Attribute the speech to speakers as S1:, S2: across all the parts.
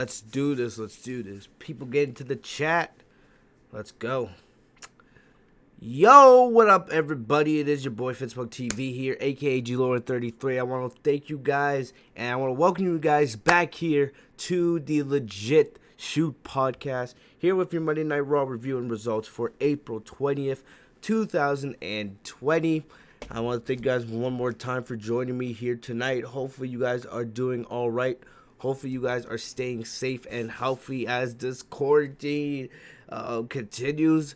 S1: Let's do this. Let's do this. People get into the chat. Let's go. Yo, what up, everybody? It is your boy Fitzbug TV here, aka G-Lord33. I want to thank you guys, and I want to welcome you guys back here to the Legit Shoot podcast. Here with your Monday Night Raw review and results for April 20th, 2020. I want to thank you guys one more time for joining me here tonight. Hopefully, you guys are doing all right. Hopefully, you guys are staying safe and healthy as this quarantine continues.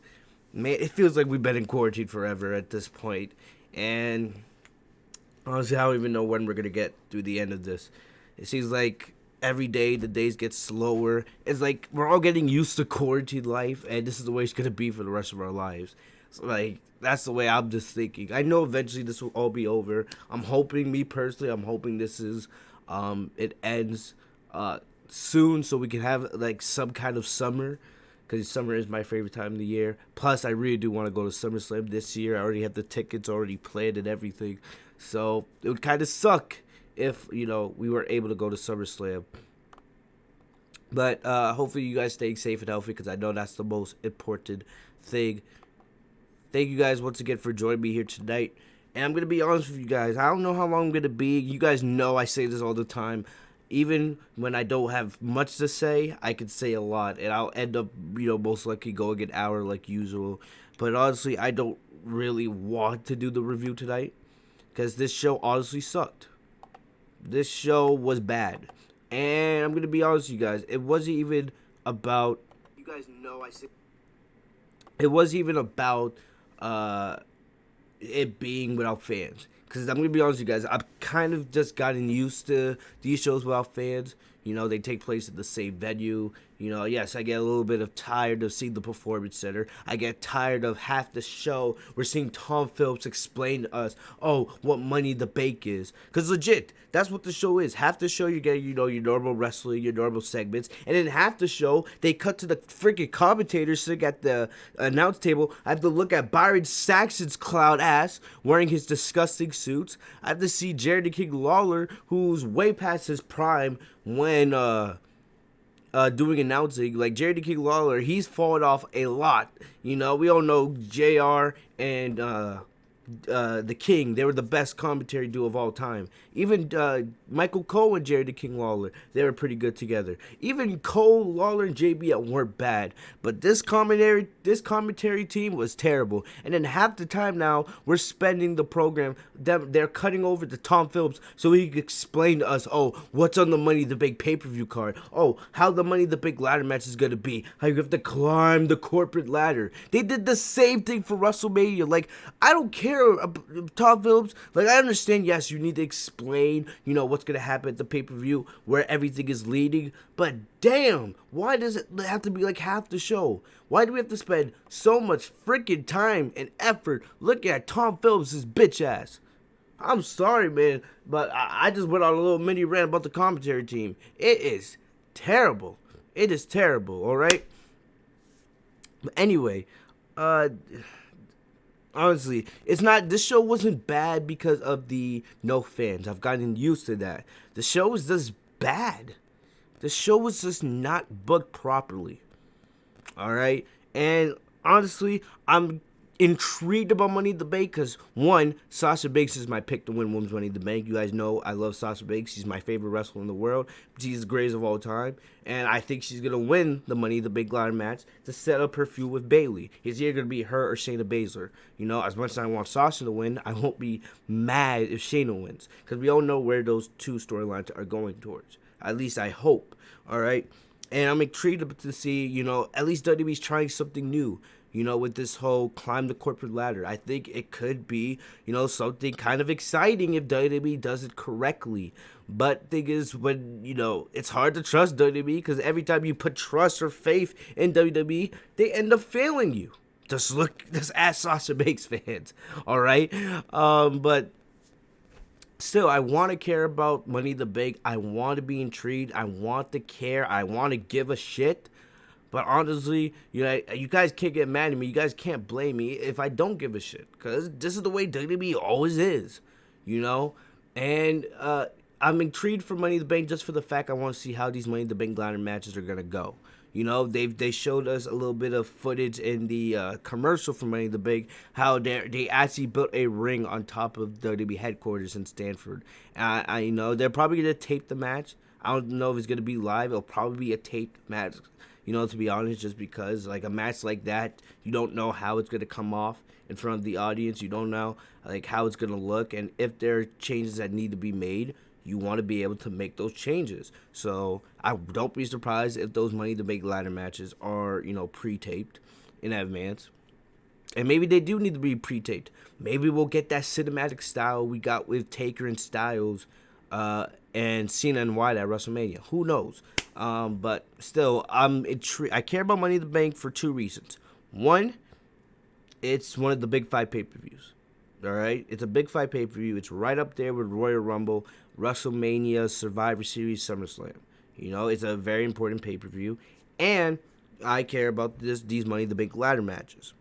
S1: Man, it feels like we've been in quarantine forever at this point. And honestly, I don't even know when we're going to get through the end of this. It seems like every day the days get slower. It's like we're all getting used to quarantine life, and this is the way it's going to be for the rest of our lives. So, like, that's the way I'm just thinking. I know eventually this will all be over. I'm hoping, me personally, I'm hoping this is, it ends soon so we can have, like, some kind of summer. Because summer is my favorite time of the year. Plus, I really do want to go to SummerSlam this year. I already have the tickets already planned and everything. So, it would kind of suck if, we were able to go to SummerSlam. But hopefully you guys staying safe and healthy, because I know that's the most important thing. Thank you guys once again for joining me here tonight. And I'm going to be honest with you guys. I don't know how long I'm going to be. You guys know I say this all the time. Even when I don't have much to say, I can say a lot. And I'll end up, most likely going an hour like usual. But honestly, I don't really want to do the review tonight, because this show honestly sucked. This show was bad. And I'm going to be honest with you guys. It wasn't even about... You guys know I say... It wasn't even about it being without fans. Because I'm going to be honest with you guys, I've kind of just gotten used to these shows without fans. They take place at the same venue. Yes, I get a little bit of tired of seeing the Performance Center. I get tired of half the show we're seeing Tom Phillips explain to us, what Money the Bank is. Because legit, that's what the show is. Half the show you get, your normal wrestling, your normal segments. And then half the show, they cut to the freaking commentators sitting at the announce table. I have to look at Byron Saxon's clown ass wearing his disgusting suits. I have to see Jerry the King Lawler, who's way past his prime when doing announcing. Like, Jerry the King Lawler, he's fallen off a lot. We all know JR and the King, they were the best commentary duo of all time. Even Michael Cole and Jerry the King Lawler, they were pretty good together. Even Cole, Lawler, and JB weren't bad. But this commentary team was terrible. And then half the time now, we're spending the program, they're cutting over to Tom Phillips so he can explain to us, what's on the Money the Big pay-per-view card. How the Money the Big ladder match is going to be. How you have to climb the corporate ladder. They did the same thing for WrestleMania. Like, I don't care, Tom Phillips. Like, I understand, yes, you need to explain, what's going to happen at the pay-per-view, where everything is leading. But damn, why does it have to be like half the show? Why do we have to spend so much freaking time and effort looking at Tom Phillips' bitch ass? I'm sorry, man, but I just went on a little mini rant about the commentary team. It is terrible. It is terrible, all right? But anyway, honestly, this show wasn't bad because of the no fans. I've gotten used to that. The show was just bad. The show was just not booked properly. Alright? And honestly, I'm intrigued about Money in the Bank because, one, Sasha Banks is my pick to win Women's Money in the Bank. You guys know I love Sasha Banks. She's my favorite wrestler in the world. She's the greatest of all time. And I think she's going to win the Money in the Bank ladder match to set up her feud with Bayley. It's either going to be her or Shayna Baszler. As much as I want Sasha to win, I won't be mad if Shayna wins. Because we all know where those two storylines are going towards. At least I hope. Alright? And I'm intrigued to see, at least WWE's trying something new. With this whole climb the corporate ladder. I think it could be, something kind of exciting if WWE does it correctly. But thing is, when, it's hard to trust WWE because every time you put trust or faith in WWE, they end up failing you. Just ask Sasha Banks fans, all right? But still, I want to care about Money in the Bank. I want to be intrigued. I want to care. I want to give a shit. But honestly, you guys can't get mad at me. You guys can't blame me if I don't give a shit. Because this is the way WWE always is, And I'm intrigued for Money in the Bank just for the fact I want to see how these Money in the Bank ladder matches are gonna go. You know, they showed us a little bit of footage in the commercial for Money in the Bank, how they actually built a ring on top of WWE headquarters in Stanford. I you know they're probably gonna tape the match. I don't know if it's gonna be live. It'll probably be a taped match. You know, to be honest, just because like a match like that, you don't know how it's gonna come off in front of the audience. You don't know like how it's gonna look, and if there are changes that need to be made, you want to be able to make those changes. So I don't be surprised if those Money to Make ladder matches are, you know, pre-taped in advance. And maybe they do need to be pre-taped. Maybe we'll get that cinematic style we got with Taker and Styles and Cena and Wyatt at WrestleMania. Who knows? But still, I'm intrigued. I care about Money in the Bank for two reasons. One, it's one of the big five pay-per-views. All right, it's a big five pay-per-view. It's right up there with Royal Rumble, WrestleMania, Survivor Series, SummerSlam. You know, it's a very important pay-per-view, and I care about these Money in the Bank ladder matches.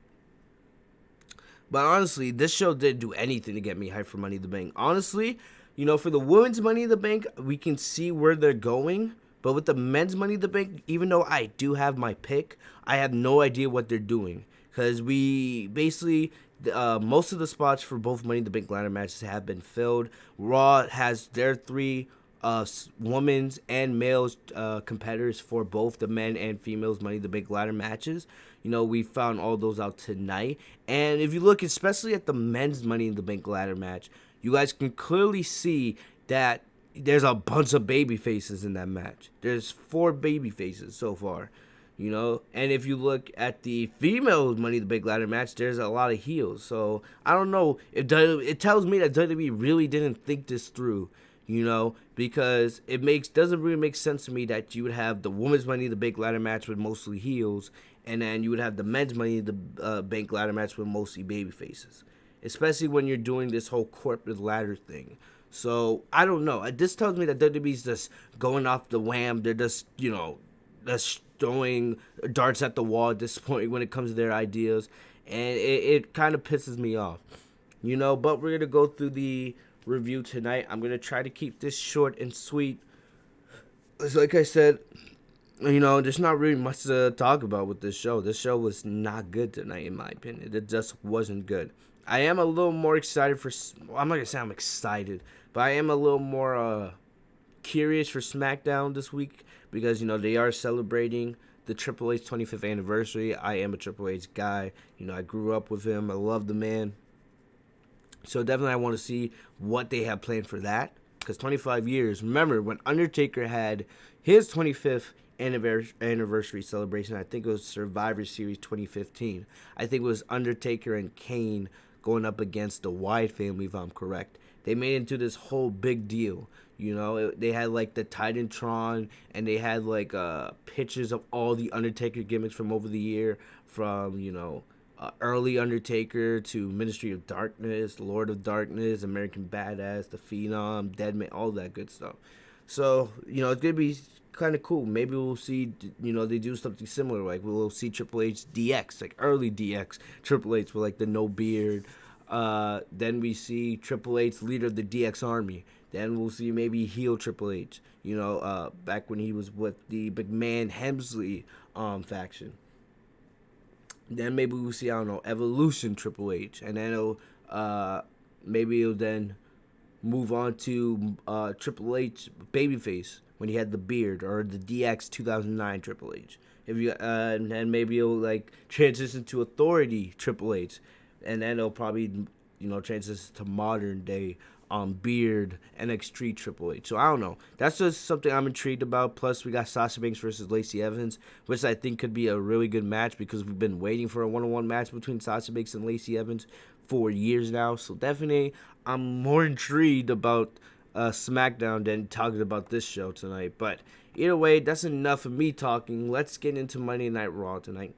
S1: But honestly, this show didn't do anything to get me hyped for Money in the Bank. Honestly, you know, for the women's Money in the Bank, we can see where they're going. But with the men's Money in the Bank, even though I do have my pick, I have no idea what they're doing. Because we basically, most of the spots for both Money in the Bank ladder matches have been filled. Raw has their three women's and males competitors for both the men and females Money in the Bank ladder matches. You know, we found all those out tonight. And if you look especially at the men's Money in the Bank ladder match, you guys can clearly see that there's a bunch of baby faces in that match. There's 4 baby faces so far. You know, and if you look at the females Money in the Bank ladder match, there's a lot of heels. So I don't know. It tells me that WWE really didn't think this through. You know, because doesn't really make sense to me that you would have the women's Money in the Bank ladder match with mostly heels, and then you would have the men's Money in the Bank ladder match with mostly baby faces, especially when you're doing this whole corporate ladder thing. So I don't know. This tells me that WWE's just going off the wham. They're just, you know, just throwing darts at the wall at this point when it comes to their ideas, and it kind of pisses me off, you know. But we're gonna go through the review tonight. I'm gonna try to keep this short and sweet. Like I said, you know, there's not really much to talk about with this show. This show was not good tonight, in my opinion. It just wasn't good. I am a little more excited for. Well, I'm not gonna say I'm excited, but I am a little more curious for SmackDown this week because, you know, they are celebrating the Triple H 25th anniversary. I am a Triple H guy. You know, I grew up with him. I love the man. So definitely I want to see what they have planned for that. Because 25 years. Remember, when Undertaker had his 25th anniversary celebration, I think it was Survivor Series 2015. I think it was Undertaker and Kane going up against the Wyatt family, if I'm correct. They made it into this whole big deal. You know, they had like the Titantron, and they had like pictures of all the Undertaker gimmicks from over the year, from, you know, early Undertaker to Ministry of Darkness, Lord of Darkness, American Badass, The Phenom, Deadman, all that good stuff. So, you know, it's going to be kind of cool. Maybe we'll see, you know, they do something similar. Like, we'll see Triple H DX, like early DX Triple H with like the no beard. Then we see Triple H, leader of the DX Army. Then we'll see maybe heel Triple H, you know, back when he was with the McMahon Hemsley faction. Then maybe we'll see, I don't know, Evolution Triple H. And then maybe it'll then move on to Triple H Babyface when he had the beard, or the DX 2009 Triple H. And then maybe it'll like transition to Authority Triple H. And then it'll probably, you know, transition to modern day beard NXT Triple H. So I don't know. That's just something I'm intrigued about. Plus, we got Sasha Banks versus Lacey Evans, which I think could be a really good match because we've been waiting for a one-on-one match between Sasha Banks and Lacey Evans for years now. So definitely, I'm more intrigued about SmackDown than talking about this show tonight. But either way, that's enough of me talking. Let's get into Monday Night Raw tonight.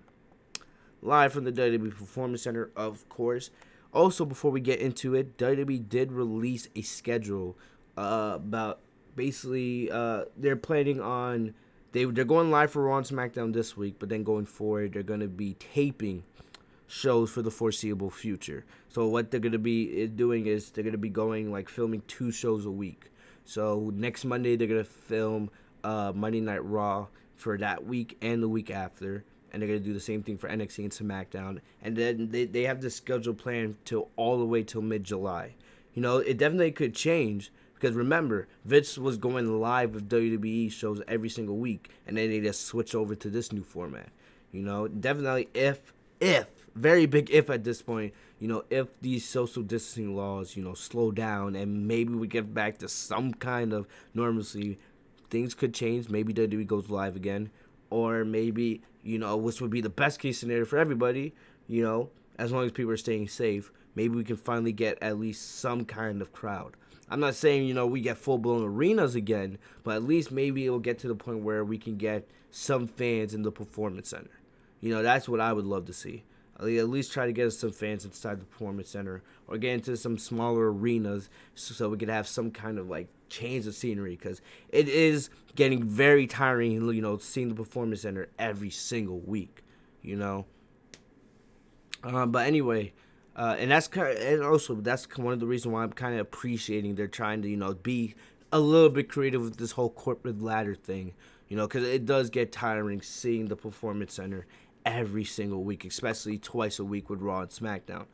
S1: Live from the WWE Performance Center, of course. Also, before we get into it, WWE did release a schedule about basically they're planning on they're going live for Raw and SmackDown this week, but then going forward they're going to be taping shows for the foreseeable future. So what they're going to be doing is they're going to be going like filming 2 shows a week. So next Monday they're gonna film Monday Night Raw for that week and the week after, and they're gonna do the same thing for NXT and SmackDown, and then they have the schedule planned till all the way till mid-July. You know, it definitely could change because remember, Vince was going live with WWE shows every single week, and then they just switch over to this new format. You know, definitely if very big if at this point, you know, if these social distancing laws, you know, slow down and maybe we get back to some kind of normalcy, things could change. Maybe WWE goes live again, or maybe, you know, which would be the best case scenario for everybody, you know, as long as people are staying safe, maybe we can finally get at least some kind of crowd. I'm not saying, you know, we get full-blown arenas again, but at least maybe it will get to the point where we can get some fans in the Performance Center. You know, that's what I would love to see. At least try to get us some fans inside the Performance Center or get into some smaller arenas so we could have some kind of, like, change of scenery, because it is getting very tiring, you know, seeing the Performance Center every single week, you know. But anyway, and that's and also that's one of the reasons why I'm kind of appreciating they're trying to, you know, be a little bit creative with this whole corporate ladder thing, you know, because it does get tiring seeing the Performance Center every single week, especially twice a week with Raw and SmackDown.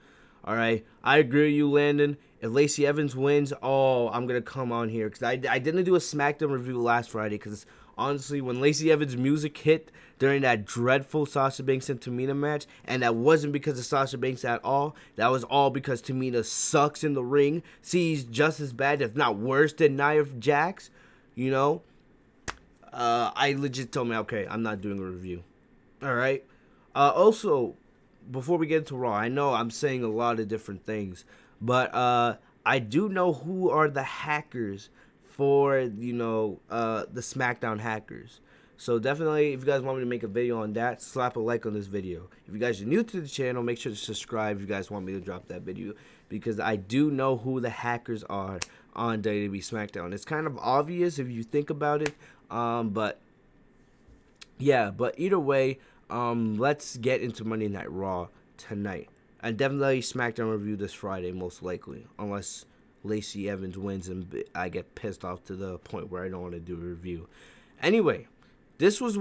S1: All right, I agree with you, Landon. If Lacey Evans wins, oh, I'm gonna come on here because I didn't do a SmackDown review last Friday because honestly, when Lacey Evans' music hit during that dreadful Sasha Banks and Tamina match, and that wasn't because of Sasha Banks at all, that was all because Tamina sucks in the ring. She's just as bad, if not worse, than Nia Jax. You know, I legit told me, okay, I'm not doing a review. All right. Also, before we get into Raw, I know I'm saying a lot of different things, but I do know who are the hackers for, you know, the SmackDown hackers. So definitely, if you guys want me to make a video on that, slap a like on this video. If you guys are new to the channel, make sure to subscribe if you guys want me to drop that video, because I do know who the hackers are on WWE SmackDown. It's kind of obvious if you think about it, but yeah, but either way, let's get into Monday Night Raw tonight. And definitely SmackDown review this Friday, most likely, unless Lacey Evans wins and I get pissed off to the point where I don't want to do a review. Anyway, this was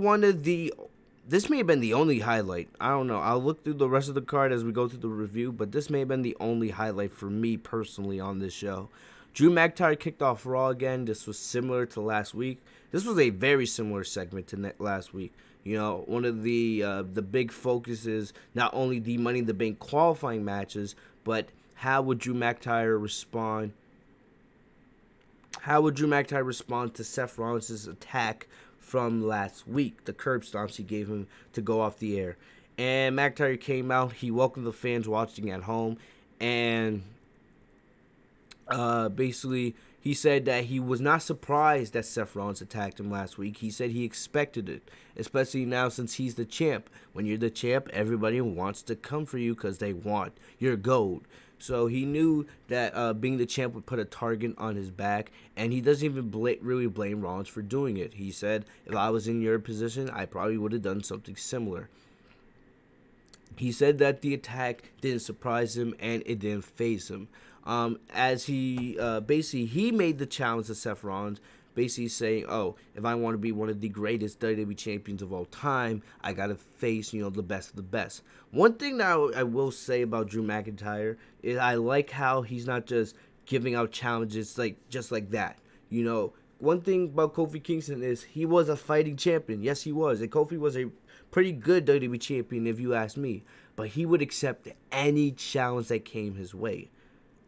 S1: this may have been the only highlight. I don't know. I'll look through the rest of the card as we go through the review, but this may have been the only highlight for me personally on this show. Drew McIntyre kicked off Raw again. This was similar to last week. This was a very similar segment to last week. You know, one of the big focuses, not only the Money in the Bank qualifying matches, but how would Drew McIntyre respond? How would Drew McIntyre respond to Seth Rollins' attack from last week, the curb stomps he gave him to go off the air? And McIntyre came out. He welcomed the fans watching at home, and basically he said that he was not surprised that Seth Rollins attacked him last week. He said he expected it, especially now since he's the champ. When you're the champ, everybody wants to come for you because they want your gold. So he knew that being the champ would put a target on his back, and he doesn't even really blame Rollins for doing it. He said, if I was in your position, I probably would have done something similar. He said that the attack didn't surprise him and it didn't faze him. As he basically he made the challenge to Seth Rollins, basically saying, "Oh, if I want to be one of the greatest WWE champions of all time, I gotta face, you know, the best of the best." One thing that I will say about Drew McIntyre is I like how he's not just giving out challenges just like that. You know, one thing about Kofi Kingston is he was a fighting champion. Yes, he was, and Kofi was a pretty good WWE champion if you ask me. But he would accept any challenge that came his way.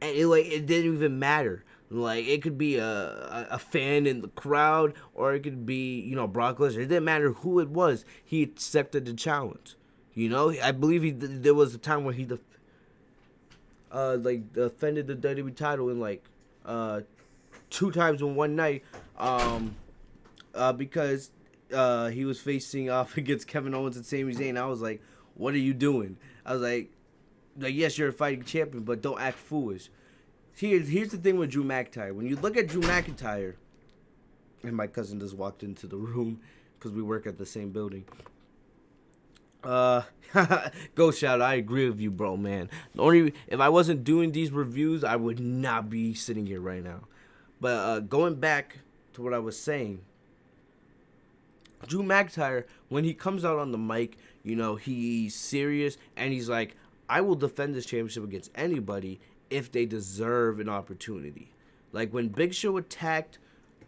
S1: And it didn't even matter. Like, it could be a fan in the crowd, or it could be, you know, Brock Lesnar. It didn't matter who it was. He accepted the challenge. You know, I believe there was a time where he defended the WWE title in 2 times in one night, because he was facing off against Kevin Owens and Sami Zayn. I was like, what are you doing? I was like, yes, you're a fighting champion, but don't act foolish. Here's the thing with Drew McIntyre. When you look at Drew McIntyre, and my cousin just walked into the room because we work at the same building. Go Shout, I agree with you, bro, man. If I wasn't doing these reviews, I would not be sitting here right now. But going back to what I was saying, Drew McIntyre, when he comes out on the mic, he's serious and he's like, I will defend this championship against anybody if they deserve an opportunity. Like when Big Show attacked,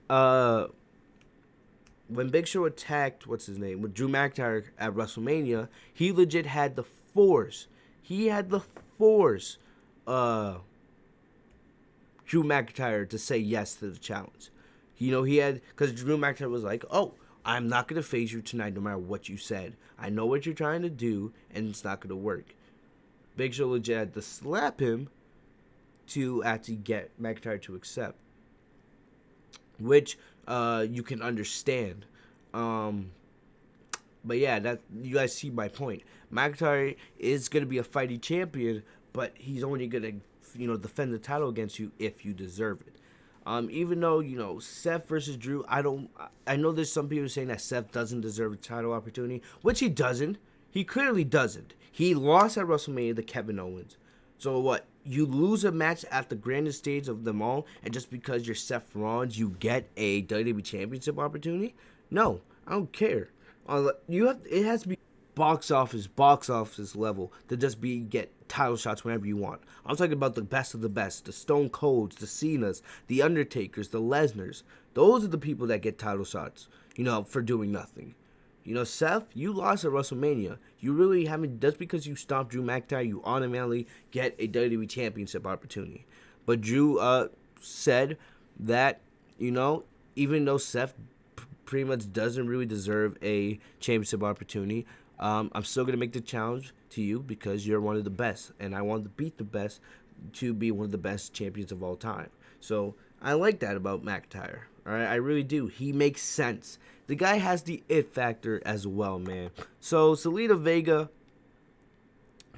S1: what's his name, with Drew McIntyre at WrestleMania, he legit had the force. He had the force, Drew McIntyre to say yes to the challenge. He had, because Drew McIntyre was like, oh, I'm not going to face you tonight no matter what you said. I know what you're trying to do, and it's not going to work. Big Show legit had to slap him to actually get McIntyre to accept, which you can understand. But yeah, that you guys see my point. McIntyre is going to be a fighting champion, but he's only going to defend the title against you if you deserve it. Even though, Seth versus Drew, I know there's some people saying that Seth doesn't deserve a title opportunity, which he doesn't. He clearly doesn't. He lost at WrestleMania to Kevin Owens. So what? You lose a match at the grandest stage of them all, and just because you're Seth Rollins, you get a WWE Championship opportunity? No, I don't care. It has to be box office level to just get title shots whenever you want. I'm talking about the best of the best, the Stone Colds, the Cenas, the Undertakers, the Lesnars. Those are the people that get title shots, for doing nothing. Seth, you lost at WrestleMania. You really haven't, just because you stopped Drew McIntyre, you automatically get a WWE Championship opportunity. But Drew said that, even though Seth pretty much doesn't really deserve a championship opportunity, I'm still going to make the challenge to you because you're one of the best, and I want to beat the best to be one of the best champions of all time. So I like that about McIntyre. All right, I really do. He makes sense. The guy has the it factor as well, man. So Zelina Vega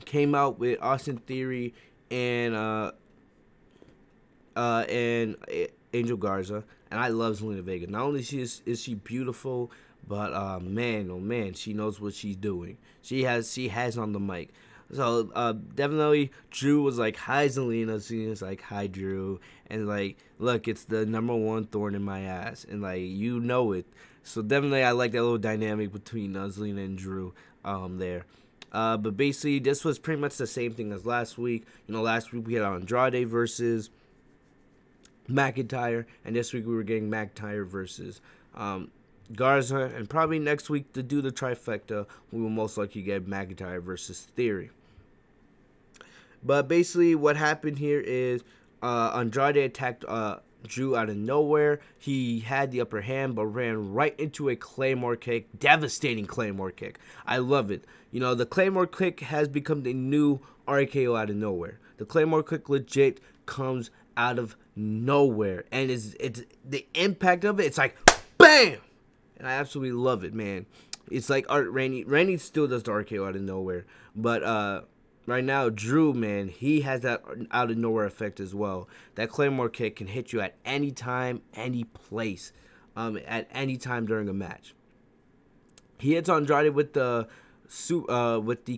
S1: came out with Austin Theory and Angel Garza, and I love Zelina Vega. Not only is she beautiful, but man, oh man, she knows what she's doing. She has on the mic. So definitely Drew was like, hi Zelina. Zelina's like, hi Drew. And like, look, it's the number one thorn in my ass. And like, it. So definitely I like that little dynamic between Zelina and Drew there. But basically this was pretty much the same thing as last week. Last week we had Andrade versus McIntyre. And this week we were getting McIntyre versus Garza. And probably next week to do the trifecta, we will most likely get McIntyre versus Theory. But basically what happened here is Andrade attacked Drew out of nowhere. He had the upper hand but ran right into a Claymore kick. Devastating Claymore kick. I love it. The Claymore kick has become the new RKO out of nowhere. The Claymore kick legit comes out of nowhere. And it's the impact of it, it's like BAM! And I absolutely love it, man. It's like Randy still does the RKO out of nowhere. But right now, Drew, man, he has that out of nowhere effect as well. That Claymore kick can hit you at any time, any place, at any time during a match. He hits Andrade with the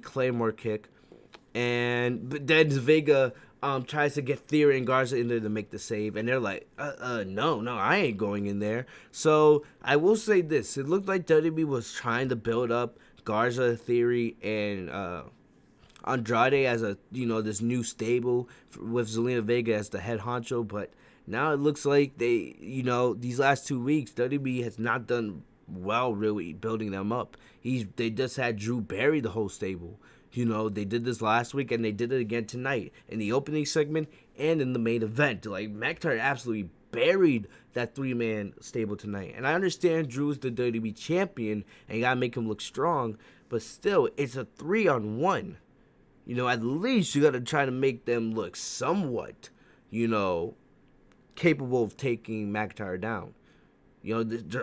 S1: Claymore kick, but then Vega tries to get Theory and Garza in there to make the save, and they're like, no, I ain't going in there. So I will say this: it looked like WWE was trying to build up Garza, Theory, and Andrade as this new stable with Zelina Vega as the head honcho, but now it looks like they, these last 2 weeks, WWE has not done well really building them up. They just had Drew bury the whole stable. They did this last week and they did it again tonight in the opening segment and in the main event. Like McIntyre absolutely buried that 3-man stable tonight. And I understand Drew's the WWE champion and you gotta make him look strong, but still, it's a 3-on-1. At least you got to try to make them look somewhat, capable of taking McIntyre down.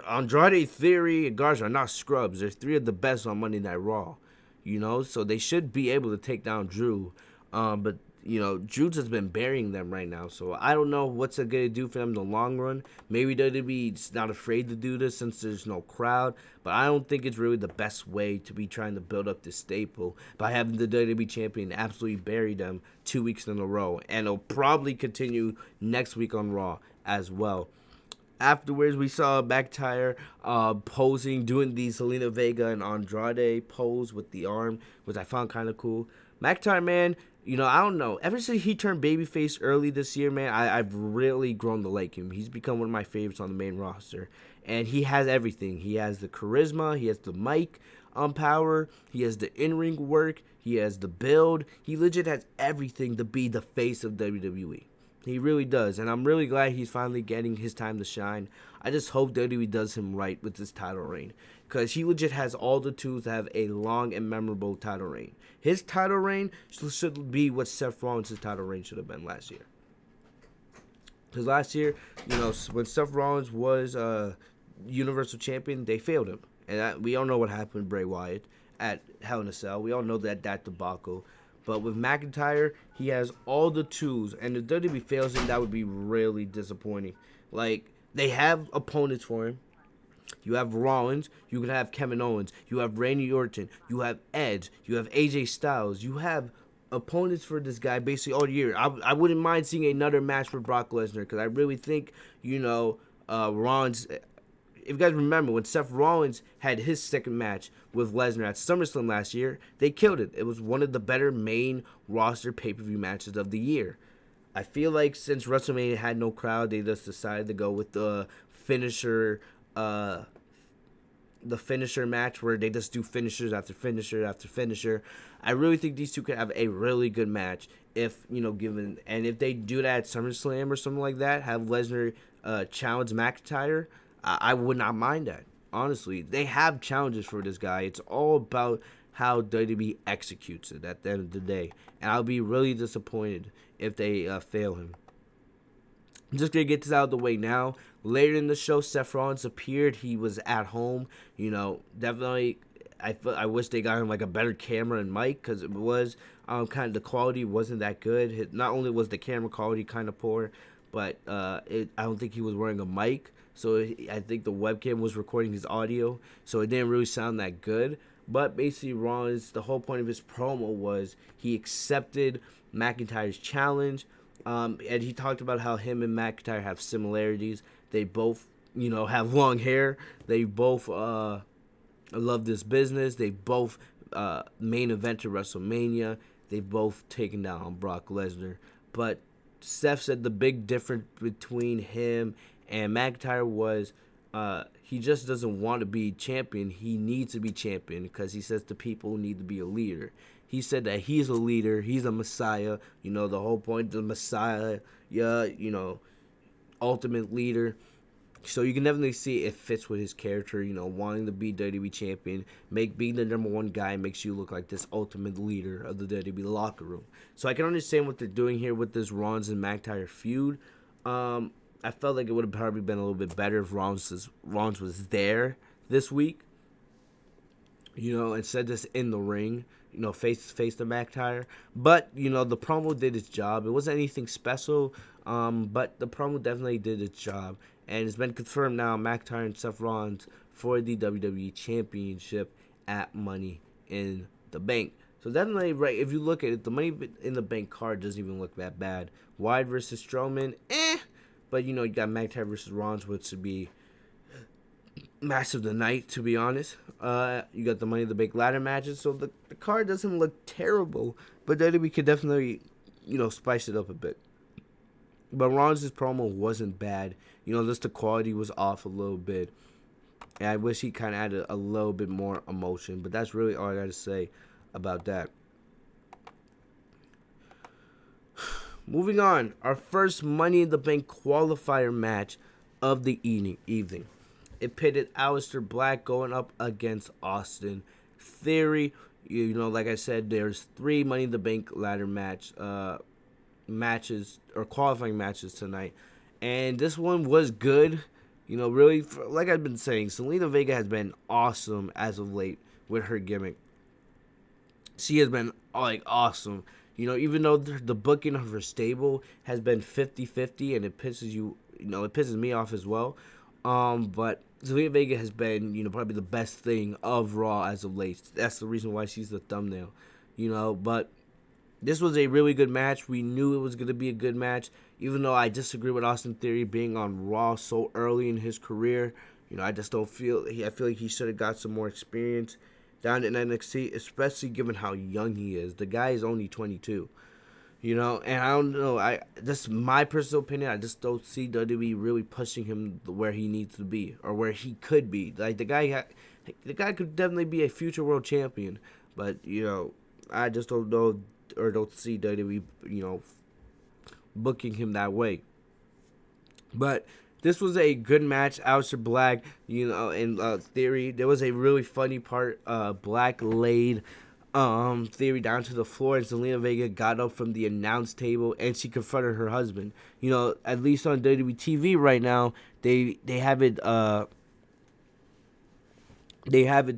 S1: Andrade, Theory, and Garza are not scrubs. They're 3 of the best on Monday Night Raw, so they should be able to take down Drew. But Juice has been burying them right now. So I don't know what's it going to do for them in the long run. Maybe WWE's not afraid to do this since there's no crowd. But I don't think it's really the best way to be trying to build up this staple by having the WWE champion absolutely bury them 2 weeks in a row. And it'll probably continue next week on Raw as well. Afterwards, we saw McIntyre posing, doing the Zelina Vega and Andrade pose with the arm, which I found kind of cool. McIntyre, man, I don't know. Ever since he turned babyface early this year, man, I've really grown to like him. He's become one of my favorites on the main roster. And he has everything. He has the charisma. He has the mic power. He has the in-ring work. He has the build. He legit has everything to be the face of WWE. He really does, and I'm really glad he's finally getting his time to shine. I just hope WWE does him right with this title reign, because he legit has all the tools to have a long and memorable title reign. His title reign should be what Seth Rollins' title reign should have been last year. Because last year, when Seth Rollins was Universal Champion, they failed him. And we all know what happened with Bray Wyatt at Hell in a Cell. We all know that debacle. But with McIntyre, he has all the tools. And if WWE fails him, that would be really disappointing. Like, they have opponents for him. You have Rollins. You can have Kevin Owens. You have Randy Orton. You have Edge. You have AJ Styles. You have opponents for this guy basically all year. I wouldn't mind seeing another match with Brock Lesnar, because I really think, Rollins... If you guys remember, when Seth Rollins had his second match with Lesnar at SummerSlam last year, they killed it. It was one of the better main roster pay-per-view matches of the year. I feel like since WrestleMania had no crowd, they just decided to go with the finisher match, where they just do finishers after finisher after finisher. I really think these two could have a really good match if they do that at SummerSlam or something like that, have Lesnar challenge McIntyre. I would not mind that, honestly. They have challenges for this guy. It's all about how WWE executes it at the end of the day. And I'll be really disappointed if they fail him. I'm just going to get this out of the way now. Later in the show, Seth Rollins appeared. He was at home. Definitely, I wish they got him like a better camera and mic, because it was kind of, the quality wasn't that good. Not only was the camera quality kind of poor, but I don't think he was wearing a mic. So I think the webcam was recording his audio, so it didn't really sound that good. But basically, Rollins, the whole point of his promo was he accepted McIntyre's challenge, and he talked about how him and McIntyre have similarities. They both, have long hair. They both love this business. They both main evented WrestleMania. They've both taken down Brock Lesnar. But Seth said the big difference between him and McIntyre was he just doesn't want to be champion. He needs to be champion, because he says the people need to be a leader. He said that he's a leader. He's a messiah. The whole point of the messiah, ultimate leader. So you can definitely see it fits with his character, wanting to be WWE champion. Being the number one guy makes you look like this ultimate leader of the WWE locker room. So I can understand what they're doing here with this Rollins and McIntyre feud. I felt like it would have probably been a little bit better if Rollins was there this week. Instead just in the ring, face to face to McIntyre. But, the promo did its job. It wasn't anything special, but the promo definitely did its job. And it's been confirmed now, McIntyre and Seth Rollins for the WWE Championship at Money in the Bank. So definitely, right, if you look at it, the Money in the Bank card doesn't even look that bad. Wyatt versus Strowman, But, you got McIntyre versus Rollins, which would be match of the night, to be honest. You got the Money in the Bank ladder matches, so the card doesn't look terrible, but then we could definitely, spice it up a bit. But Rollins' promo wasn't bad. Just the quality was off a little bit. And I wish he kind of added a little bit more emotion, but that's really all I got to say about that. Moving on, our first Money in the Bank qualifier match of the evening. It pitted Aleister Black going up against Austin Theory. Like I said, there's 3 Money in the Bank ladder matches or qualifying matches tonight. And this one was good. Really, like I've been saying, Zelina Vega has been awesome as of late with her gimmick. She has been, awesome. You know, even though the booking of her stable has been 50-50, and it pisses it pisses me off as well. But Zelina Vega has been, probably the best thing of Raw as of late. That's the reason why she's the thumbnail, But this was a really good match. We knew it was going to be a good match, even though I disagree with Austin Theory being on Raw so early in his career. I just don't feel I feel like he should have got some more experience down in NXT, especially given how young he is. The guy is only 22. And I don't know. That's my personal opinion. I just don't see WWE really pushing him where he needs to be or where he could be. Like the guy could definitely be a future world champion, but I just don't know or don't see WWE, booking him that way. But this was a good match. Aleister Black, in Theory, there was a really funny part. Black laid Theory down to the floor, and Zelina Vega got up from the announce table and she confronted her husband. At least on WWE TV right now, they haven't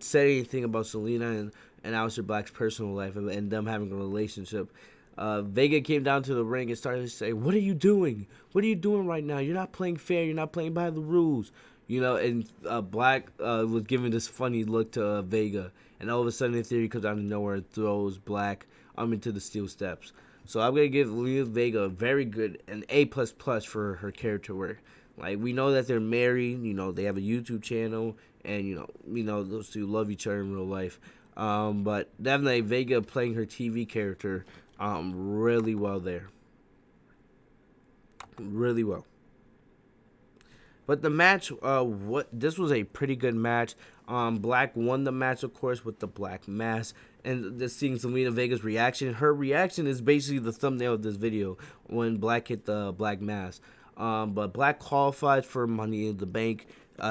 S1: said anything about Zelina and Aleister Black's personal life and them having a relationship. Vega came down to the ring and started to say, "What are you doing? What are you doing right now? You're not playing fair. You're not playing by the rules." And Black was giving this funny look to Vega, and all of a sudden, Theory comes out of nowhere and throws Black into the steel steps. So I'm gonna give Vega a very good an A++ for her character work. Like, we know that they're married. They have a YouTube channel, and those two love each other in real life. But definitely Vega playing her TV character really well there. Really well. But the match, this was a pretty good match. Black won the match, of course, with the black mask. And just seeing Zelina Vega's reaction, her reaction is basically the thumbnail of this video when Black hit the black mask. But Black qualified for Money in the Bank.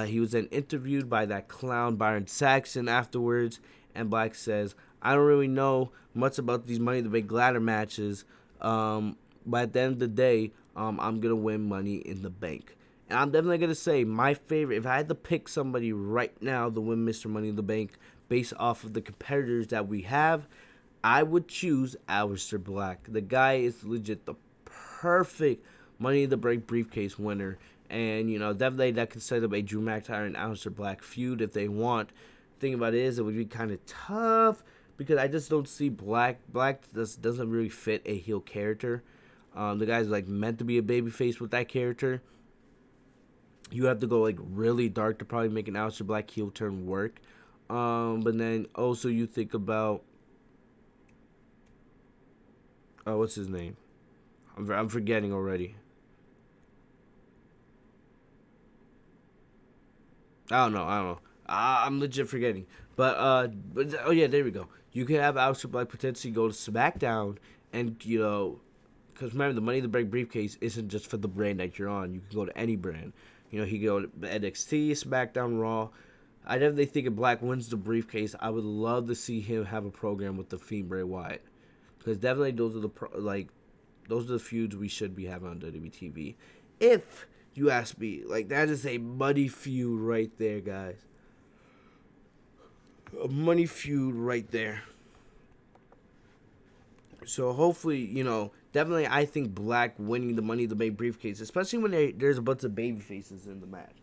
S1: He was then interviewed by that clown Byron Saxton afterwards, and Black says, "I don't really know much about these Money in the Bank ladder matches, but at the end of the day, I'm gonna win Money in the Bank." And I'm definitely gonna say my favorite. If I had to pick somebody right now to win Mr. Money in the Bank based off of the competitors that we have, I would choose Aleister Black. The guy is legit the perfect Money in the Bank briefcase winner. And, definitely that could set up a Drew McIntyre and Aleister Black feud if they want. The thing about it is, it would be kind of tough because I just don't see Black. Black doesn't really fit a heel character. The guy's meant to be a babyface with that character. You have to go really dark to probably make an Aleister Black heel turn work. But then also you think about what's his name? I'm forgetting already. I don't know. I'm legit forgetting. But oh yeah, there we go. You can have Aleister Black potentially go to SmackDown, and because remember the Money in the Bank briefcase isn't just for the brand that you're on. You can go to any brand. He can go to NXT, SmackDown, Raw. I definitely think if Black wins the briefcase, I would love to see him have a program with the Fiend Bray Wyatt, because definitely those are the feuds we should be having on WWE TV. If you ask me, that is a money feud right there, guys. A money feud right there. So hopefully, definitely I think Black winning the Money in the Bank briefcase, especially when there's a bunch of baby faces in the match.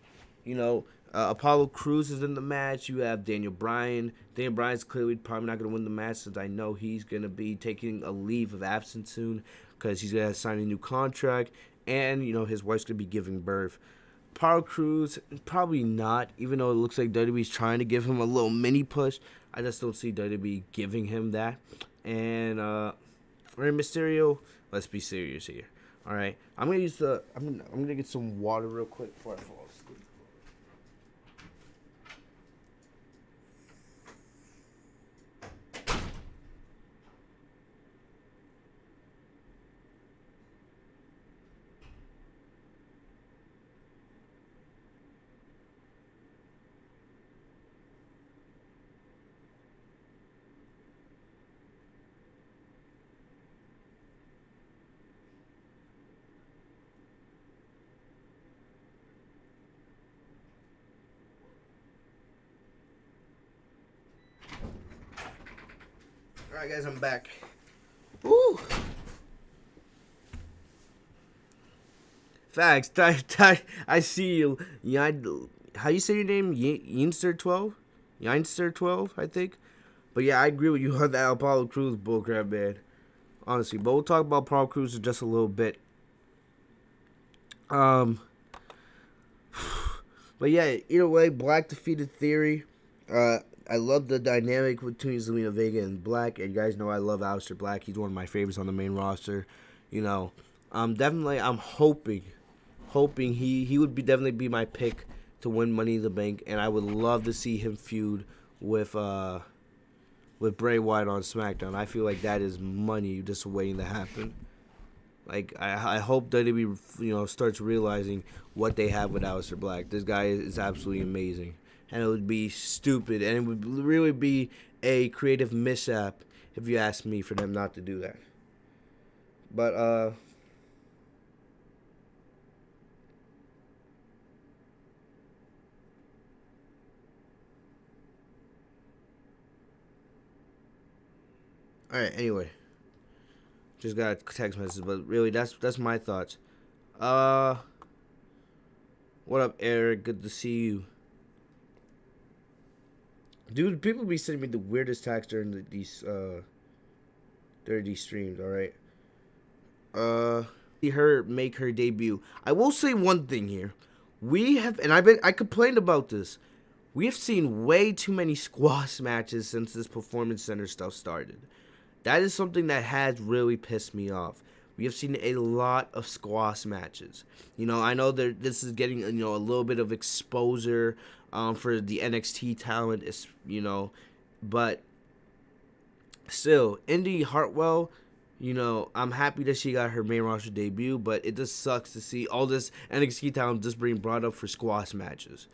S1: Apollo Crews is in the match. You have Daniel Bryan. Daniel Bryan's clearly probably not going to win the match, since I know he's going to be taking a leave of absence soon because he's going to sign a new contract, and his wife's going to be giving birth. Apollo Crews, probably not, even though it looks like WWE's trying to give him a little mini push. I just don't see WWE giving him that. And Rey Mysterio, let's be serious here. All right, I'm gonna get some water real quick before I fall asleep. All right, guys, I'm back. Ooh. Facts. I see you. Yeah, how you say your name? Yinster12? Yinster12, I think. But yeah, I agree with you on that Apollo Crews bullcrap, man. Honestly, but we'll talk about Apollo Crews in just a little bit. Um, but yeah, either way, Black defeated Theory. I love the dynamic between Zelina Vega and Black, and you guys know I love Aleister Black. He's one of my favorites on the main roster. You know, definitely, I'm hoping he would definitely be my pick to win Money in the Bank, and I would love to see him feud with Bray Wyatt on SmackDown. I feel like that is money just waiting to happen. Like I hope WWE starts realizing what they have with Aleister Black. This guy is absolutely amazing, and it would be stupid, and it would really be a creative mishap if you ask me for them not to do that. But all right. Anyway, just got a text message, but really, that's my thoughts. Uh, what up, Eric? Good to see you, dude. People be sending me the weirdest texts during these streams. All right. See her make her debut. I will say one thing here. We have, and I complained about this. We have seen way too many squash matches since this Performance Center stuff started. That is something that has really pissed me off. We have seen a lot of squash matches. I know that this is getting a little bit of exposure for the NXT talent, but still, Indy Hartwell. I'm happy that she got her main roster debut, but it just sucks to see all this NXT talent just being brought up for squash matches.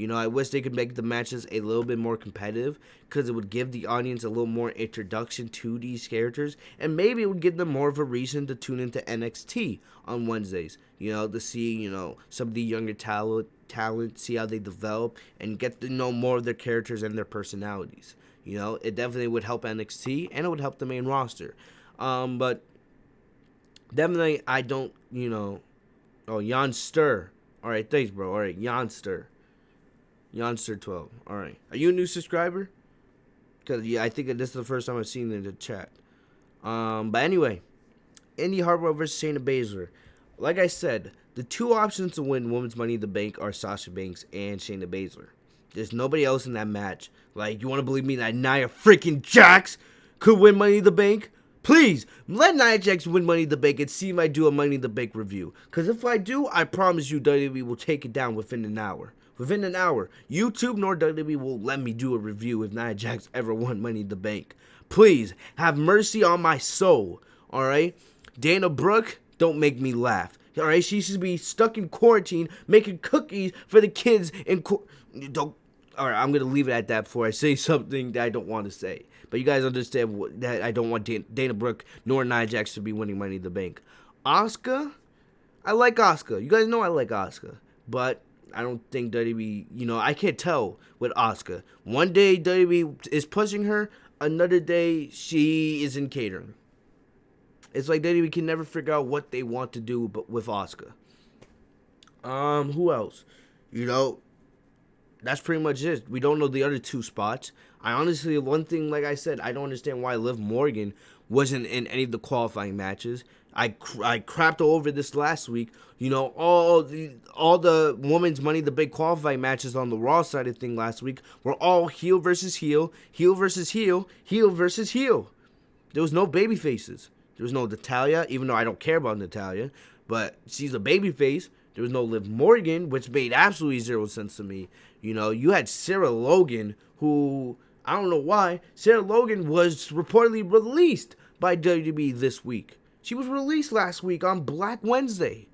S1: I wish they could make the matches a little bit more competitive because it would give the audience a little more introduction to these characters, and maybe it would give them more of a reason to tune into NXT on Wednesdays, to see, some of the younger talent, see how they develop, and get to know more of their characters and their personalities. It definitely would help NXT, and it would help the main roster. But definitely, I don't, oh, Jan Stir. All right, thanks, bro. All right, Jan Stir. Youngster12. All right. Are you a new subscriber? Because, yeah, I think this is the first time I've seen it in the chat. But anyway, Indy Hartwell versus Shayna Baszler. Like I said, the two options to win Women's Money in the Bank are Sasha Banks and Shayna Baszler. There's nobody else in that match. Like, you want to believe me that Nia freaking Jax could win Money in the Bank? Please, let Nia Jax win Money in the Bank and see if I do a Money in the Bank review. Because if I do, I promise you WWE will take it down within an hour. Within an hour, YouTube nor WWE will let me do a review if Nia Jax ever won Money in the Bank. Please, have mercy on my soul, alright? Dana Brooke, don't make me laugh. Alright, she should be stuck in quarantine making cookies for the kids in don't. Alright, I'm going to leave it at that before I say something that I don't want to say. But you guys understand that I don't want Dana Brooke nor Nia Jax to be winning Money in the Bank. Asuka, I like Asuka. You guys know I like Asuka. But I don't think WWE, I can't tell with Asuka. One day WWE is pushing her, another day she is in catering. It's like WWE can never figure out what they want to do with Asuka. Who else? That's pretty much it. We don't know the other two spots. I honestly, one thing, like I said, I don't understand why Liv Morgan wasn't in any of the qualifying matches. I crapped over this last week. All the women's Money in the Bank qualifying matches on the Raw side of thing last week were all heel versus heel, heel versus heel, heel versus heel. There was no baby faces. There was no Natalya, even though I don't care about Natalya, but she's a baby face. There was no Liv Morgan, which made absolutely zero sense to me. You had Sarah Logan, who, I don't know why, Sarah Logan was reportedly released by WWE this week. She was released last week on Black Wednesday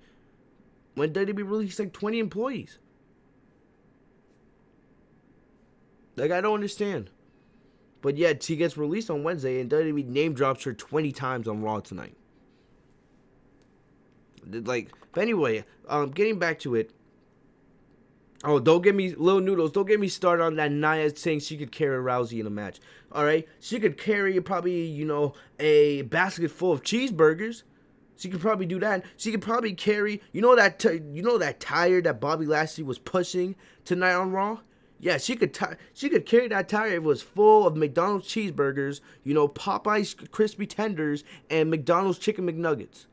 S1: when WWE released like 20 employees. Like, I don't understand. But yet, she gets released on Wednesday and WWE name drops her 20 times on Raw tonight. But anyway, getting back to it. Oh, don't get me, Little Noodles, don't get me started on that Nia saying she could carry Rousey in a match. All right? She could carry probably, a basket full of cheeseburgers. She could probably do that. She could probably carry, that tire that Bobby Lashley was pushing tonight on Raw? Yeah, she could carry that tire if it was full of McDonald's cheeseburgers, Popeye's crispy tenders, and McDonald's chicken McNuggets.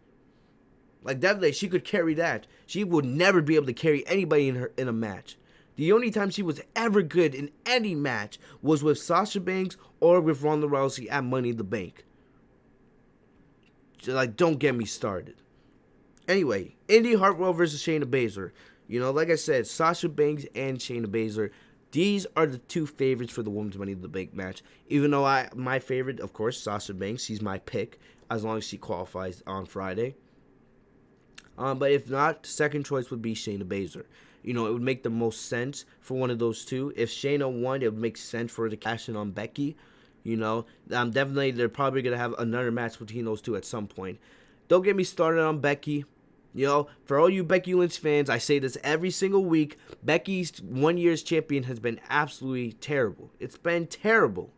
S1: Like definitely, she could carry that. She would never be able to carry anybody in a match. The only time she was ever good in any match was with Sasha Banks or with Ronda Rousey at Money in the Bank. Like, don't get me started. Anyway, Indy Hartwell versus Shayna Baszler. Like I said, Sasha Banks and Shayna Baszler. These are the two favorites for the Women's Money in the Bank match. Even though my favorite, of course, Sasha Banks. She's my pick as long as she qualifies on Friday. But if not, second choice would be Shayna Baszler. It would make the most sense for one of those two. If Shayna won, it would make sense for her to cash in on Becky. Definitely they're probably going to have another match between those two at some point. Don't get me started on Becky. For all you Becky Lynch fans, I say this every single week. Becky's 1 year as champion has been absolutely terrible. It's been terrible.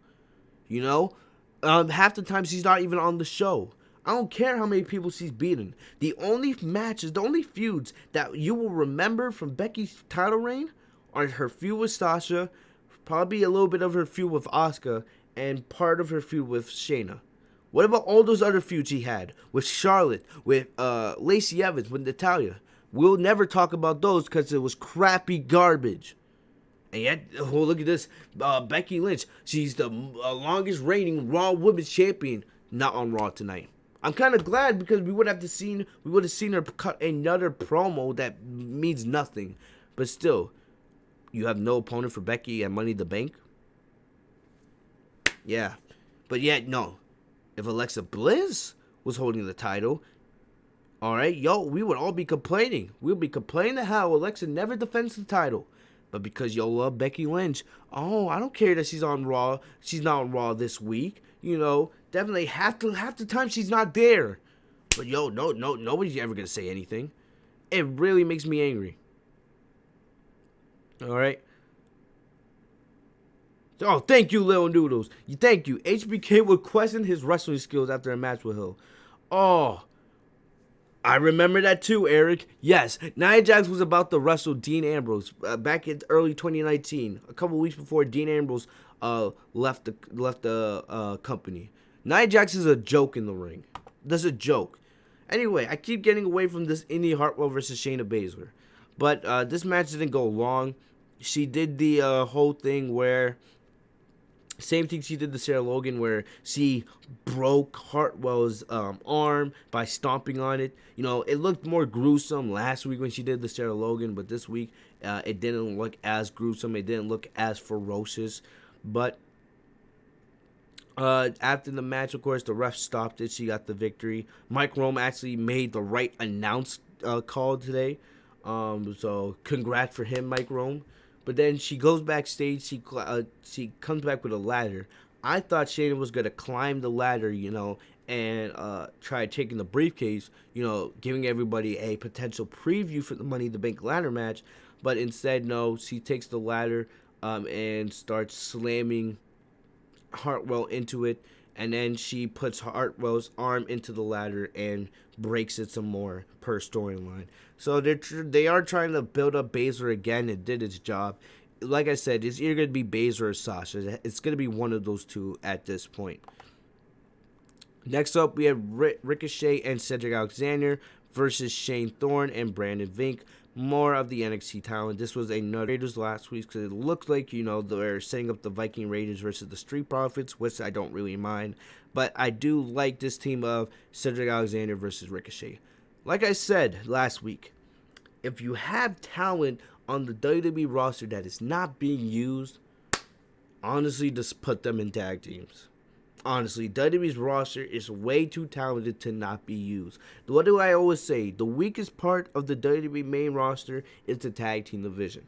S1: Half the time she's not even on the show. I don't care how many people she's beaten. The only matches, the only feuds that you will remember from Becky's title reign are her feud with Sasha, probably a little bit of her feud with Asuka, and part of her feud with Shayna. What about all those other feuds she had with Charlotte, with Lacey Evans, with Natalya? We'll never talk about those because it was crappy garbage. And yet, look at this. Becky Lynch, she's the longest reigning Raw Women's Champion, not on Raw tonight. I'm kind of glad because we would have seen her cut another promo that means nothing. But still, you have no opponent for Becky at Money in the Bank? Yeah. But yet, no. If Alexa Bliss was holding the title, alright, we would all be complaining. We'll be complaining how Alexa never defends the title. But because y'all love Becky Lynch, I don't care that she's on Raw. She's not on Raw this week. Definitely half the time she's not there. But nobody's ever gonna say anything. It really makes me angry. All right. Oh, thank you, Little Noodles. Thank you. HBK would question his wrestling skills after a match with Hill. Oh, I remember that too, Eric. Yes, Nia Jax was about to wrestle Dean Ambrose back in early 2019, a couple weeks before Dean Ambrose left the company. Nia Jax is a joke in the ring. That's a joke. Anyway, I keep getting away from this Indy Hartwell versus Shayna Baszler. But this match didn't go long. She did the whole thing where... Same thing she did to Sarah Logan where she broke Hartwell's arm by stomping on it. It looked more gruesome last week when she did the Sarah Logan, but this week it didn't look as gruesome. It didn't look as ferocious. But after the match, of course, the ref stopped it. She got the victory. Mike Rome actually made the right announce call today. So congrats for him, Mike Rome. But then she goes backstage. She comes back with a ladder. I thought Shayna was going to climb the ladder, and try taking the briefcase, giving everybody a potential preview for the Money in the Bank ladder match. But instead, no, she takes the ladder and starts slamming Hartwell into it. And then she puts Hartwell's arm into the ladder and breaks it some more per storyline. So they are trying to build up Baszler again. It did its job. Like I said, it's either going to be Baszler or Sasha. It's going to be one of those two at this point. Next up, we have Ricochet and Cedric Alexander versus Shane Thorne and Brandon Vink. More of the NXT talent. This was another Raiders last week because it looked like, they're setting up the Viking Raiders versus the Street Profits, which I don't really mind. But I do like this team of Cedric Alexander versus Ricochet. Like I said last week, if you have talent on the WWE roster that is not being used, honestly, just put them in tag teams. Honestly, WWE's roster is way too talented to not be used. What do I always say? The weakest part of the WWE main roster is the tag team division.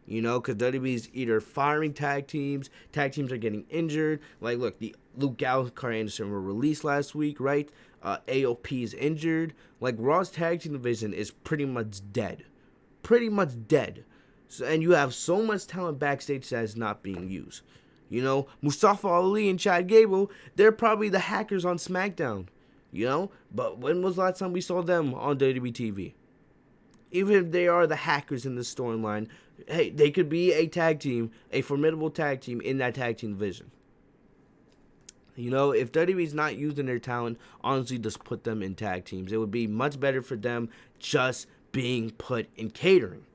S1: Because WWE is either firing tag teams are getting injured. Like, look, the Luke Gallows, Carl Anderson were released last week, right? AOP is injured. Like, Raw's tag team division is pretty much dead. Pretty much dead. So, and you have so much talent backstage that is not being used. You know, Mustafa Ali and Chad Gable, they're probably the hackers on SmackDown. You know, but when was the last time we saw them on WWE TV? Even if they are the hackers in the storyline, hey, they could be a tag team, a formidable tag team in that tag team division. You know, if WWE's not using their talent, honestly, just put them in tag teams. It would be much better for them just being put in catering.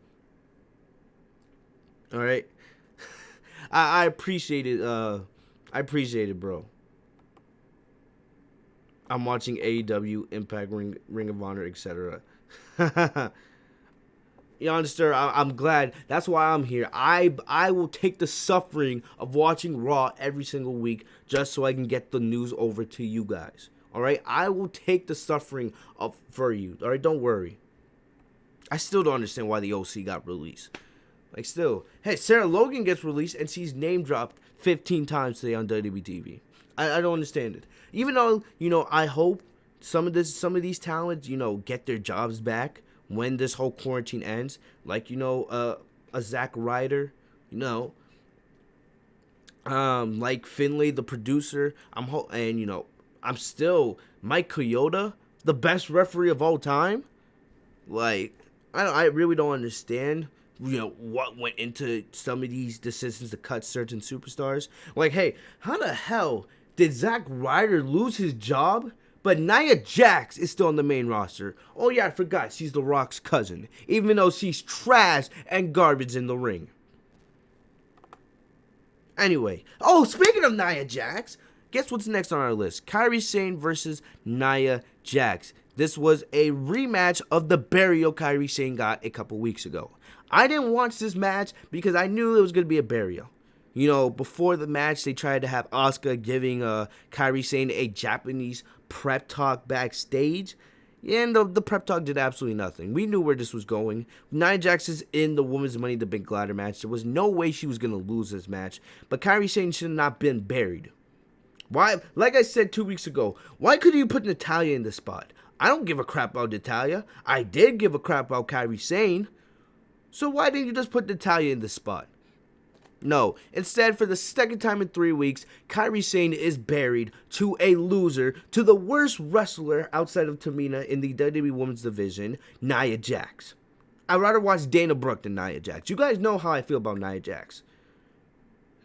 S1: All right, I appreciate it. I appreciate it, bro. I'm watching AEW, Impact, Ring of Honor, etc. You understand? I'm glad. That's why I'm here. I will take the suffering of watching Raw every single week just so I can get the news over to you guys. All right? I will take the suffering of for you. All right? Don't worry. I still don't understand why the OC got released. Like, still. Hey, Sarah Logan gets released and she's name dropped 15 times today on WWE TV. I don't understand it. Even though, you know, I hope some of these talents, you know, get their jobs back when this whole quarantine ends. Like, you know, a Zack Ryder, you know, like Finlay, the producer. And, you know, I'm still Mike Chioda, the best referee of all time. Like, I really don't understand, you know, what went into some of these decisions to cut certain superstars. Like, hey, how the hell did Zack Ryder lose his job, but Nia Jax is still on the main roster? Oh yeah, I forgot, she's The Rock's cousin, even though she's trash and garbage in the ring. Anyway, oh, speaking of Nia Jax, guess what's next on our list? Kairi Sane versus Nia Jax. This was a rematch of the burial Kairi Sane got a couple weeks ago. I didn't watch this match because I knew it was going to be a burial. You know, before the match, they tried to have Asuka giving Kairi Sane a Japanese prep talk backstage. And the prep talk did absolutely nothing. We knew where this was going. Nia Jax is in the Women's Money in the Bank ladder match. There was no way she was going to lose this match. But Kairi Sane should have not been buried. Why? Like I said 2 weeks ago, why couldn't you put Natalya in this spot? I don't give a crap about Natalya. I did give a crap about Kairi Sane. So why didn't you just put Natalya in this spot? No. Instead, for the second time in 3 weeks, Kairi Sane is buried to a loser, to the worst wrestler outside of Tamina in the WWE Women's Division, Nia Jax. I'd rather watch Dana Brooke than Nia Jax. You guys know how I feel about Nia Jax.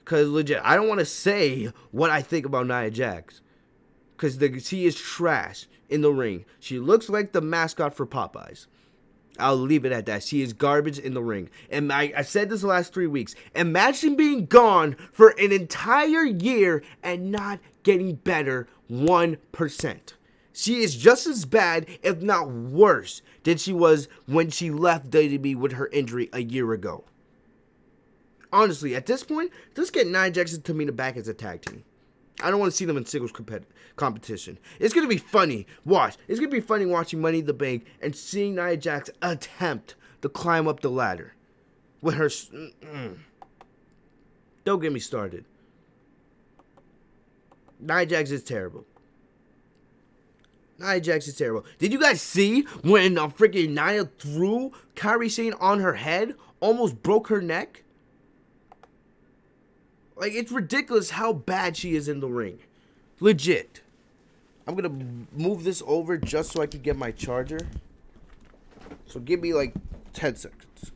S1: Because legit, I don't want to say what I think about Nia Jax. Because she is trash in the ring. She looks like the mascot for Popeyes. I'll leave it at that. She is garbage in the ring. And I said this the last 3 weeks. Imagine being gone for an entire year and not getting better 1%. She is just as bad, if not worse, than she was when she left WWE with her injury a year ago. Honestly, at this point, let's get Nia Jax and Tamina back as a tag team. I don't want to see them in singles competition. It's going to be funny. Watch. It's going to be funny watching Money in the Bank and seeing Nia Jax attempt to climb up the ladder with her... Don't get me started. Nia Jax is terrible. Nia Jax is terrible. Did you guys see when freaking Nia threw Kairi Sane on her head? Almost broke her neck? Like, it's ridiculous how bad she is in the ring. Legit. I'm going to move this over just so I can get my charger. So give me like 10 seconds.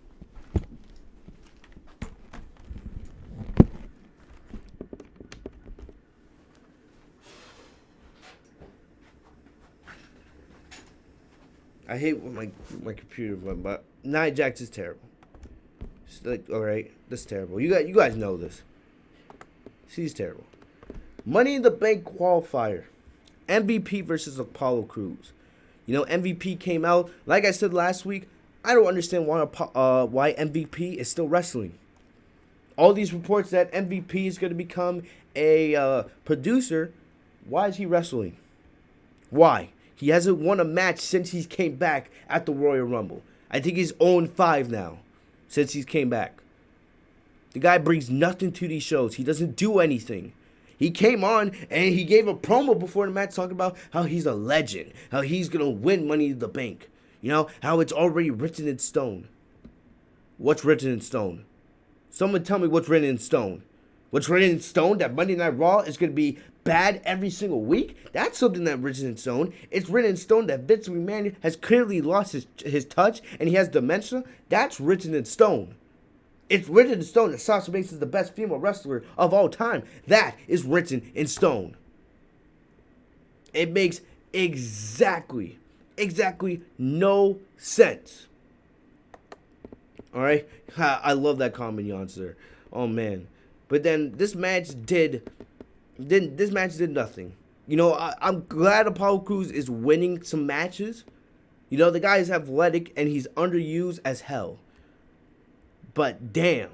S1: I hate when my computer went, but Nia Jax is terrible. It's like, alright, that's terrible. You guys know this. She's terrible. Money in the Bank qualifier. MVP versus Apollo Crews. You know, MVP came out. Like I said last week, I don't understand why MVP is still wrestling. All these reports that MVP is going to become a producer. Why is he wrestling? Why? He hasn't won a match since he came back at the Royal Rumble. I think he's 0-5 now since he came back. The guy brings nothing to these shows. He doesn't do anything. He came on and he gave a promo before the match talking about how he's a legend, how he's going to win Money in the Bank, you know, how it's already written in stone. What's written in stone? Someone tell me what's written in stone. What's written in stone that Monday Night Raw is going to be bad every single week? That's something that's written in stone. It's written in stone that Vince McMahon has clearly lost his touch and he has dementia. That's written in stone. It's written in stone that Sasha Banks is the best female wrestler of all time. That is written in stone. It makes exactly no sense. All right, I love that comment, Yonster. Oh man, but then this match did nothing. You know, I'm glad Apollo Crews is winning some matches. You know, the guy is athletic and he's underused as hell. But damn,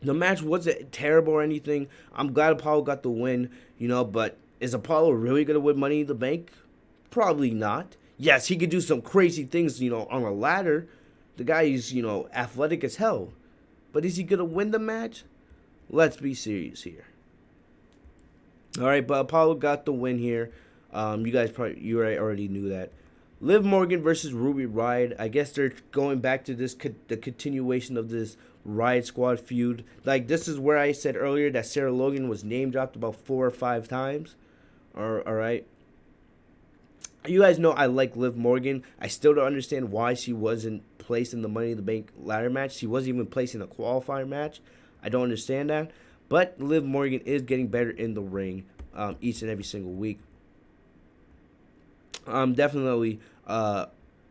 S1: the match wasn't terrible or anything. I'm glad Apollo got the win. You know, but is Apollo really gonna win Money in the Bank? Probably not. Yes, he could do some crazy things, you know, on a ladder. The guy is, you know, athletic as hell. But is he going to win the match? Let's be serious here. All right, but Apollo got the win here. You guys you already knew that. Liv Morgan versus Ruby Riott. I guess they're going back to the continuation of this Riott Squad feud. Like, this is where I said earlier that Sarah Logan was name dropped about 4 or 5 times. All right. You guys know I like Liv Morgan. I still don't understand why she wasn't placed in the Money in the Bank ladder match. She wasn't even placed in a qualifier match. I don't understand that. But Liv Morgan is getting better in the ring each and every single week. Definitely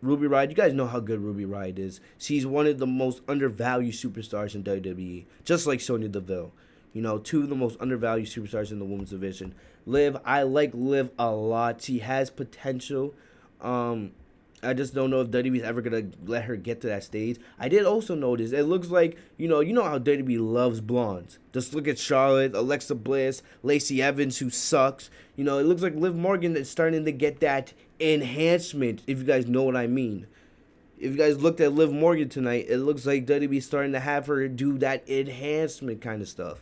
S1: Ruby Riott. You guys know how good Ruby Riott is. She's one of the most undervalued superstars in WWE. Just like Sonya Deville. You know, 2 of the most undervalued superstars in the women's division. Liv, I like Liv a lot. She has potential. I just don't know if WWE's ever going to let her get to that stage. I did also notice, it looks like, you know how WWE loves blondes. Just look at Charlotte, Alexa Bliss, Lacey Evans, who sucks. You know, it looks like Liv Morgan is starting to get that enhancement, if you guys know what I mean. If you guys looked at Liv Morgan tonight, it looks like WWE's starting to have her do that enhancement kind of stuff.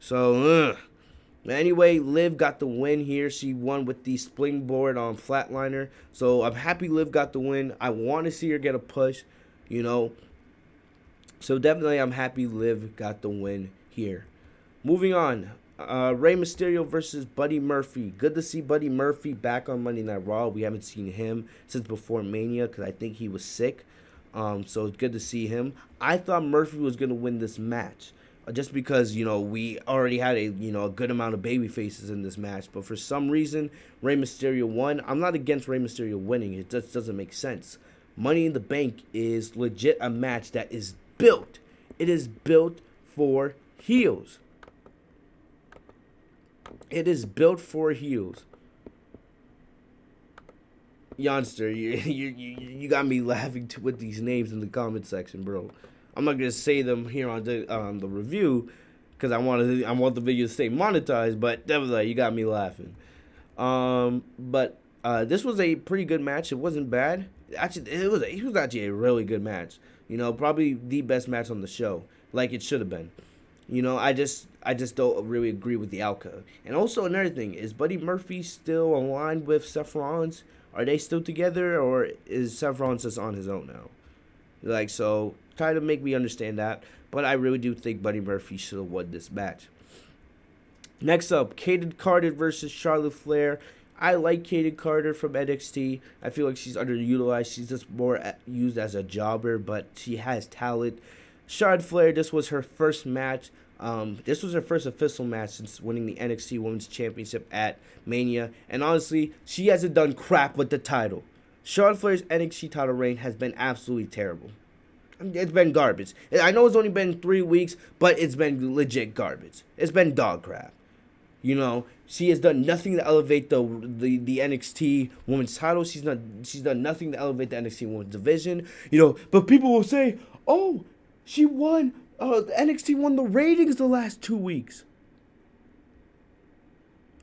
S1: So, anyway, Liv got the win here. She won with the springboard on Flatliner. So, I'm happy Liv got the win. I want to see her get a push, you know. So, definitely, I'm happy Liv got the win here. Moving on. Rey Mysterio versus Buddy Murphy. Good to see Buddy Murphy back on Monday Night Raw. We haven't seen him since before Mania because I think he was sick. So, it's good to see him. I thought Murphy was going to win this match. Just because, you know, we already had a good amount of baby faces in this match. But for some reason, Rey Mysterio won. I'm not against Rey Mysterio winning. It just doesn't make sense. Money in the Bank is legit a match that is built. It is built for heels. It is built for heels. Yonster, you got me laughing with these names in the comment section, bro. I'm not gonna say them here on the review because I want the video to stay monetized. But definitely, you got me laughing. But this was a pretty good match. It wasn't bad. Actually, it was actually a really good match. You know, probably the best match on the show, like it should have been. You know, I just don't really agree with the outcome. And also another thing, is Buddy Murphy still aligned with Seth Rollins? Are they still together, or is Seth Rollins just on his own now? Like, so try to make me understand that. But I really do think Buddy Murphy should have won this match. Next up, Kaden Carter versus Charlotte Flair. I like Kaden Carter from NXT. I feel like she's underutilized. She's just more used as a jobber, but she has talent. Charlotte Flair, this was her first match. This was her first official match since winning the NXT Women's Championship at Mania. And honestly, she hasn't done crap with the title. Charlotte Flair's NXT title reign has been absolutely terrible. It's been garbage. I know it's only been 3 weeks, but it's been legit garbage. It's been dog crap. You know, she has done nothing to elevate the NXT Women's title. She's done nothing to elevate the NXT Women's division. You know, but people will say, "Oh, she won. The NXT won the ratings the last 2 weeks."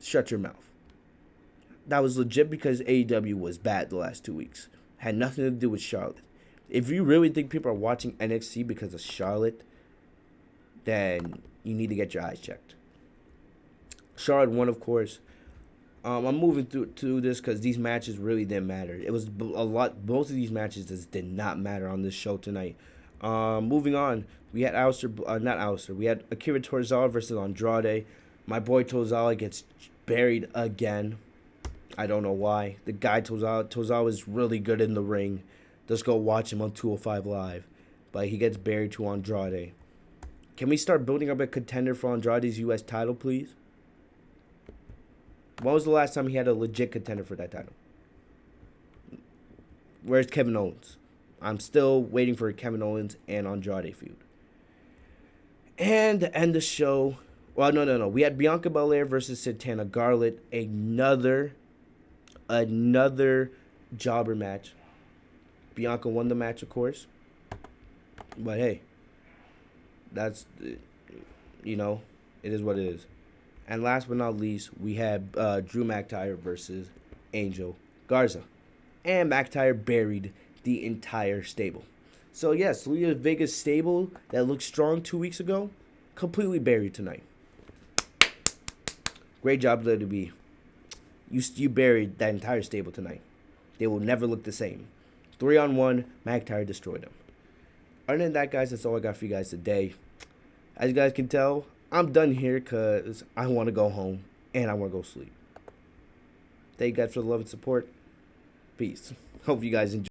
S1: Shut your mouth. That was legit because AEW was bad the last 2 weeks. Had nothing to do with Charlotte. If you really think people are watching NXT because of Charlotte, then you need to get your eyes checked. Charlotte won, of course. I'm moving through this because these matches really didn't matter. It was a lot. Most of these matches just did not matter on this show tonight. Moving on, we had not Alistair. We had Akira Tozawa versus Andrade. My boy Tozawa gets buried again. I don't know why. The guy Tozawa is really good in the ring. Just go watch him on 205 Live. But he gets buried to Andrade. Can we start building up a contender for Andrade's U.S. title, please? When was the last time he had a legit contender for that title? Where's Kevin Owens? I'm still waiting for Kevin Owens and Andrade feud. And to end the show, well, no. We had Bianca Belair versus Santana Garlett. Another jobber match. Bianca won the match, of course. But hey, that's, it is what it is. And last but not least, we had Drew McIntyre versus Angel Garza. And McIntyre buried the entire stable. So yes, Selena Vega's stable that looked strong 2 weeks ago, completely buried tonight. Great job, WWE. You buried that entire stable tonight. They will never look the same. 3-on-1, McIntyre destroyed them. Other than that, guys, that's all I got for you guys today. As you guys can tell, I'm done here because I want to go home and I want to go sleep. Thank you guys for the love and support. Peace. Hope you guys enjoy.